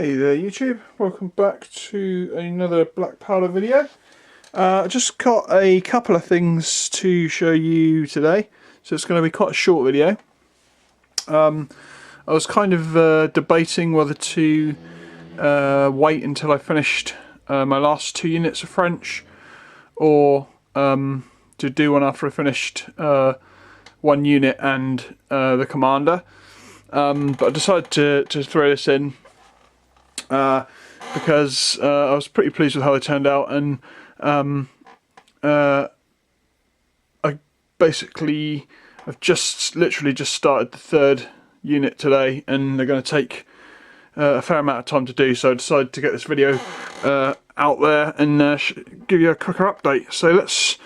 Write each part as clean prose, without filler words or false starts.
Hey there YouTube, welcome back to another black powder video. I just got a couple of things to show you today, so it's going to be quite a short video. I was kind of debating whether to wait until I finished my last 2 units of French, or to do one after I finished 1 unit and the commander. But I decided to throw this in because I was pretty pleased with how they turned out, and I basically I've literally just started the 3rd unit today, and they're going to take a fair amount of time to do, so I decided to get this video out there and give you a quicker update. So let's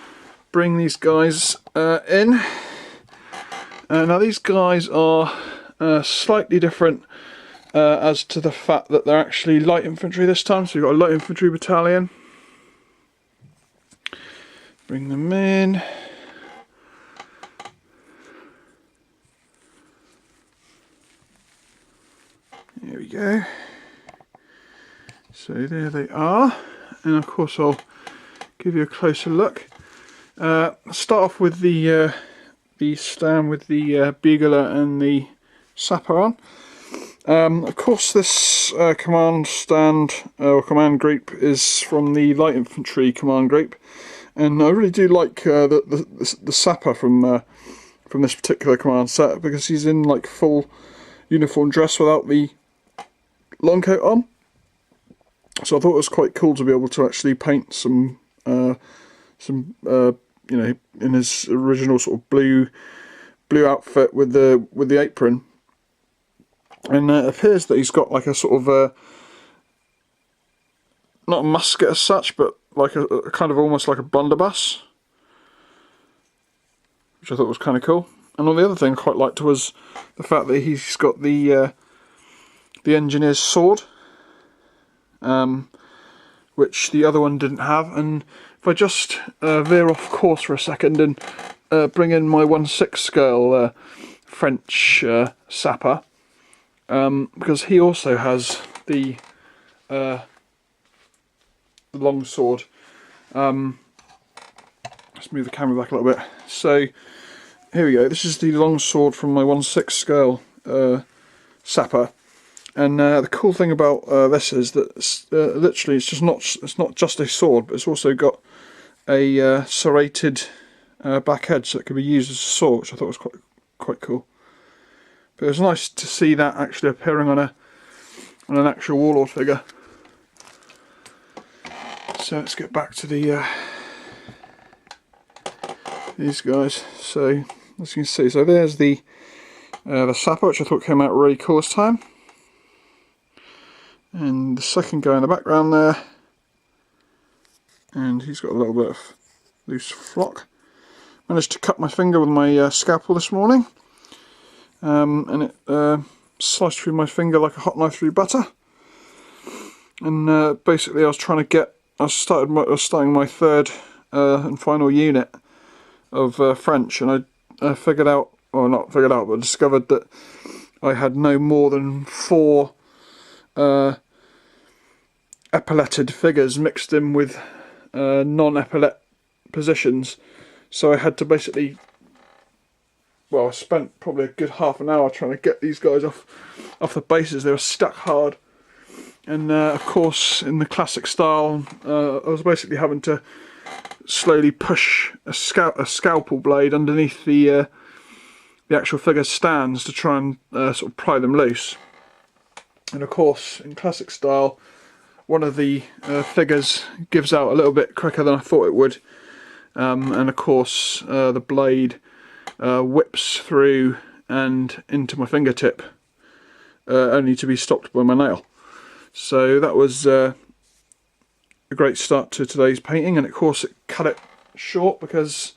bring these guys in. Now these guys are slightly different as to the fact that they're actually light infantry this time. So you've got a light infantry battalion. Bring them in. Here we go. So there they are, and of course I'll give you a closer look. Start off with the stand with the bugler and the sapper on. Of course this command stand or command group is from the light infantry command group, and I really do like the sapper from this particular command set, because he's in like full uniform dress without the long coat on. So I thought it was quite cool to be able to actually paint some you know, in his original sort of blue outfit with the apron. And it appears that he's got like a sort of not a musket as such, but like a kind of almost like a blunderbuss, which I thought was kind of cool. And on the other thing I quite liked was the fact that he's got the engineer's sword, which the other one didn't have. And if I just veer off course for a second and bring in my 1/6 scale French sapper, because he also has the long sword. Let's move the camera back a little bit. So here we go. This is the long sword from my 1/6 scale sapper, and the cool thing about this is that literally it's not just a sword, but it's also got a serrated back edge, so it can be used as a sword, which I thought was quite cool. But it was nice to see that actually appearing on an actual warlord figure. So let's get back to these guys. So as you can see, so there's the sapper, which I thought came out really cool this time, and the second guy in the background there, and he's got a little bit of loose flock. Managed to cut my finger with my scalpel this morning, and it sliced through my finger like a hot knife through butter. And basically I was starting my 3rd and final unit of French, and I figured out, or not figured out, but discovered that I had no more than 4 epauletted figures mixed in with non-epaulette positions. So I had to basically, well, I spent probably a good half an hour trying to get these guys off the bases. They were stuck hard, and of course in the classic style I was basically having to slowly push a scalpel blade underneath the actual figure stands to try and sort of pry them loose. And of course in classic style, one of the figures gives out a little bit quicker than I thought it would, and of course the blade whips through and into my fingertip, only to be stopped by my nail. So that was a great start to today's painting, and of course it cut it short because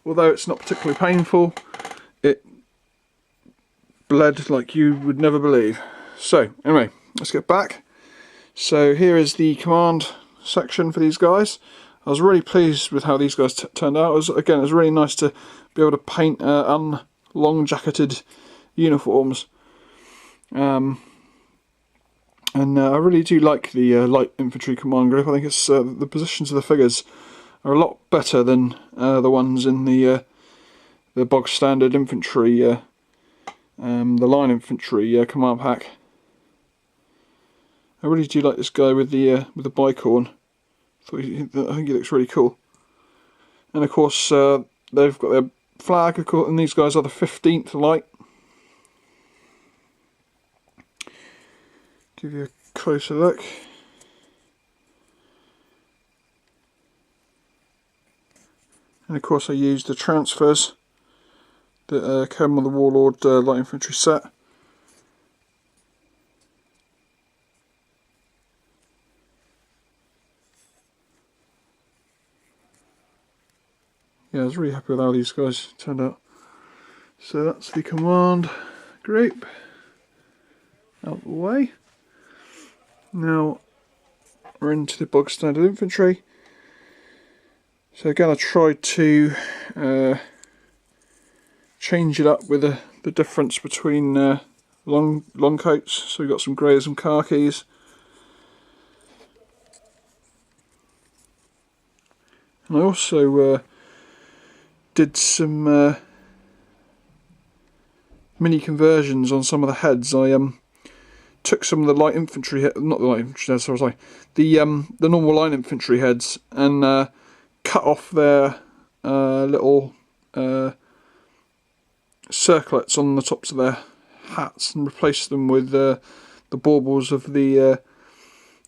although it's not particularly painful, it bled like you would never believe. So anyway, let's get back. So here is the command section for these guys. I was really pleased with how these guys turned out. It was really nice to be able to paint long jacketed uniforms. And I really do like the light infantry command group. I think it's the positions of the figures are a lot better than the ones in the bog standard infantry, the line infantry command pack. I really do like this guy with the bicorn. I think he looks really cool. And of course they've got their flag, of course, and these guys are the 15th Light. Give you a closer look. And of course I used the transfers that came on the Warlord Light Infantry set. Yeah, I was really happy with how these guys turned out. So that's the command group out of the way. Now we're into the bog standard infantry. So again, I tried to change it up with the difference between long coats. So we've got some greys and khakis. And I also did some mini conversions on some of the heads. I took some of the light infantry, not the light infantry heads, sorry, the normal line infantry heads, and cut off their little circlets on the tops of their hats and replaced them with the baubles of the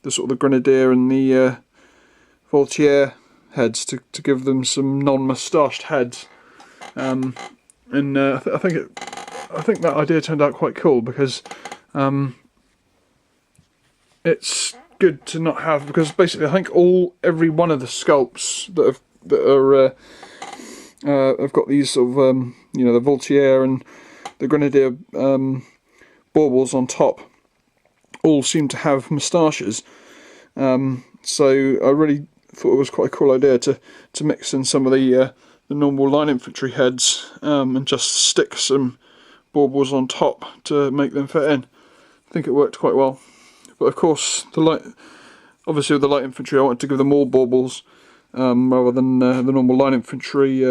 sort of the grenadier and the voltier heads to give them some non-moustached heads. And I think that idea turned out quite cool, because it's good to not have, because basically I think every one of the sculpts that have got these sort of the voltier and the grenadier baubles on top all seem to have moustaches. So I really thought it was quite a cool idea to mix in some of the normal line infantry heads and just stick some baubles on top to make them fit in. I think it worked quite well. But of course, obviously with the light infantry, I wanted to give them all baubles rather than the normal line infantry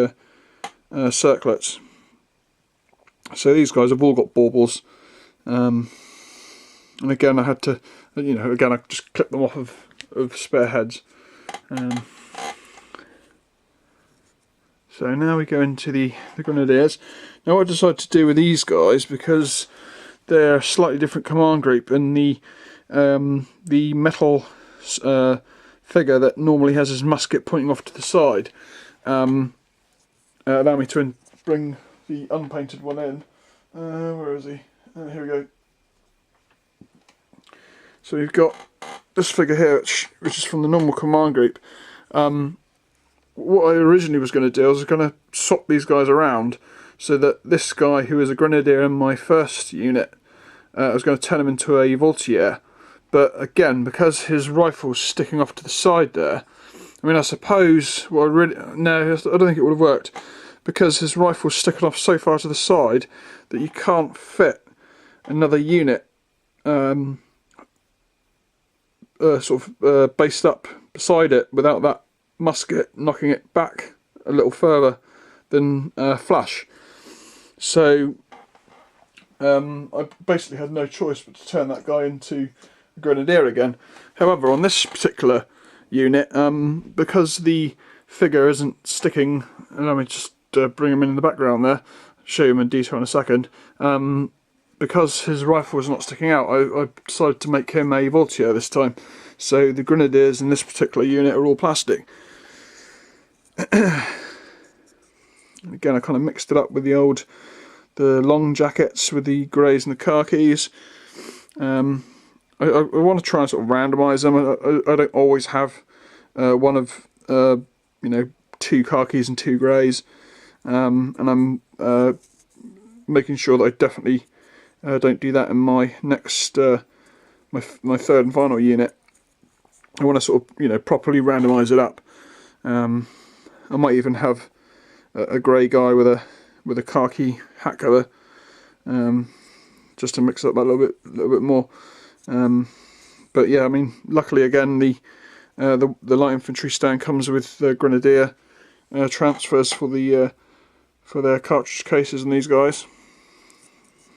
circlets. So these guys have all got baubles, and again I had to, I just clipped them off of spare heads. So now we go into the grenadiers. Now what I decided to do with these guys, because they're a slightly different command group, and the metal figure that normally has his musket pointing off to the side, allow me to bring the unpainted one in. Where is he? Here we go. So we've got this figure here, which is from the normal command group. What I originally was going to do, I was going to swap these guys around, so that this guy, who is a grenadier in my first unit, I was going to turn him into a voltier. But again, because his rifle's sticking off to the side there, I mean, I suppose, no, I don't think it would have worked, because his rifle's sticking off so far to the side that you can't fit another unit based up beside it without that musket knocking it back a little further than flush. So I basically had no choice but to turn that guy into a grenadier again. However, on this particular unit, because the figure isn't sticking, and let me just bring him in the background there, show him in detail in a second. Because his rifle was not sticking out, I decided to make him a voltier this time. So the grenadiers in this particular unit are all plastic. Again, I kind of mixed it up with the long jackets with the greys and the khakis. I want to try and sort of randomise them. I don't always have one of two khakis and two greys, and I'm making sure that I definitely don't do that in my next my third and final unit. I want to sort of properly randomise it up. I might even have a grey guy with a khaki hat cover, just to mix it up a little bit more. But yeah, I mean, luckily again the light infantry stand comes with grenadier transfers for their cartridge cases and these guys.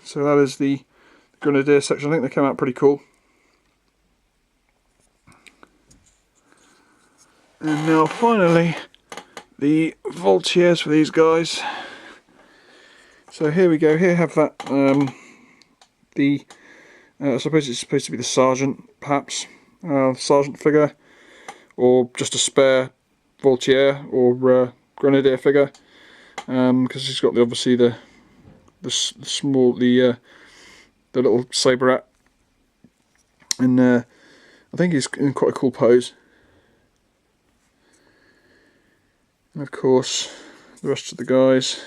So that is the grenadier section. I think they came out pretty cool. And now finally the Voltiers for these guys. So here we go. Here have that I suppose it's supposed to be the sergeant, perhaps, sergeant figure, or just a spare Voltier or grenadier figure, because he's got obviously the small the little sabrette, and I think he's in quite a cool pose. And of course, the rest of the guys.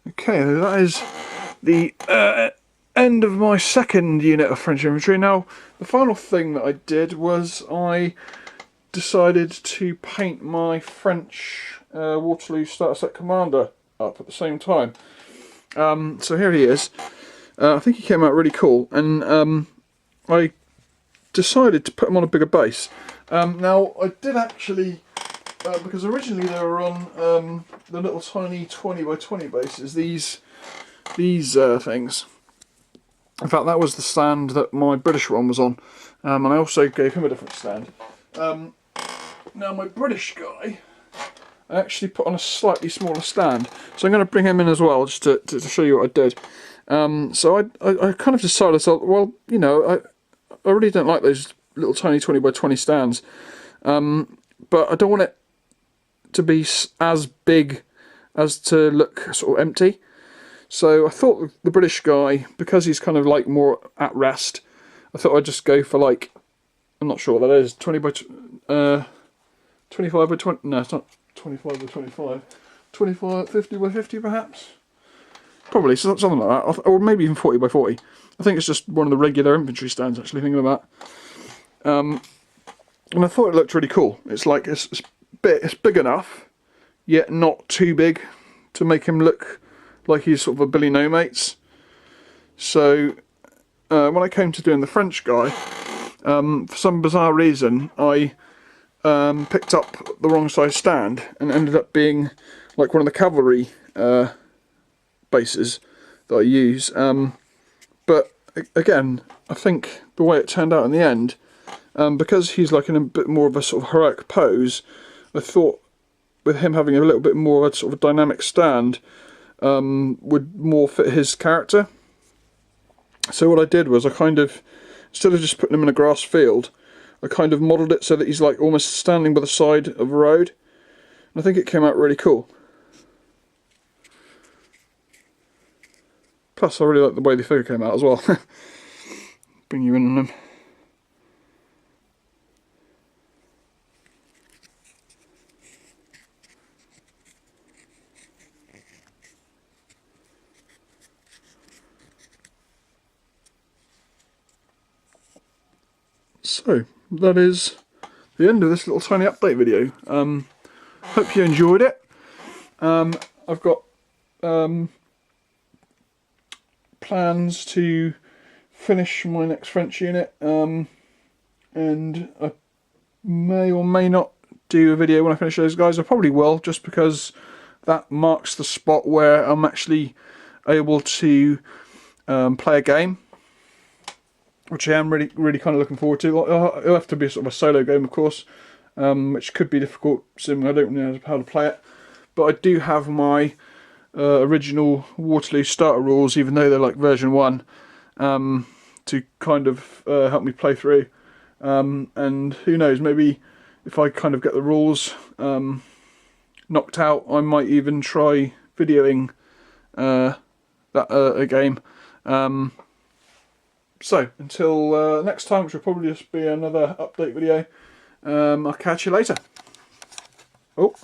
Okay, that is the end of my second unit of French infantry. Now, the final thing that I did was I decided to paint my French Waterloo Starter Commander up at the same time. So here he is. I think he came out really cool, and I decided to put him on a bigger base. Now, I did actually, because originally they were on the little tiny 20 by 20 bases, these things. In fact, that was the stand that my British one was on, and I also gave him a different stand. Now my British guy, I actually put on a slightly smaller stand, so I'm going to bring him in as well, just to show you what I did. So I kind of decided, well, you know, I really don't like those little tiny 20 by 20 stands, but I don't want it to be as big as to look sort of empty. So I thought the British guy, because he's kind of like more at rest, I thought I'd just go for, like, I'm not sure what that is, 20 by 25 by 20, no, it's not 25 by 25, 25, 50 by 50 perhaps? Probably, something like that, or maybe even 40 by 40. I think it's just one of the regular infantry stands, actually, thinking of that. And I thought it looked really cool. It's like, it's big enough, yet not too big to make him look like he's sort of a Billy No Mates. So when I came to doing the French guy, for some bizarre reason I picked up the wrong size stand and ended up being like one of the cavalry bases that I use. But again, I think the way it turned out in the end, because he's like in a bit more of a sort of heroic pose, I thought with him having a little bit more of a sort of dynamic stand would more fit his character. So what I did was I kind of, instead of just putting him in a grass field, I kind of modelled it so that he's like almost standing by the side of a road. And I think it came out really cool. Plus I really like the way the figure came out as well. Bring you in on them. So, that is the end of this little tiny update video. Hope you enjoyed it. I've got plans to finish my next French unit, and I may or may not do a video when I finish those guys. I probably will, just because that marks the spot where I'm actually able to play a game, which I am really kind of looking forward to. It'll have to be sort of a solo game, of course, which could be difficult, seeing I don't know how to play it. But I do have my original Waterloo starter rules, even though they're like version 1, to kind of help me play through. And who knows, maybe if I kind of get the rules knocked out, I might even try videoing a game. So, until next time, which will probably just be another update video, I'll catch you later. Oh.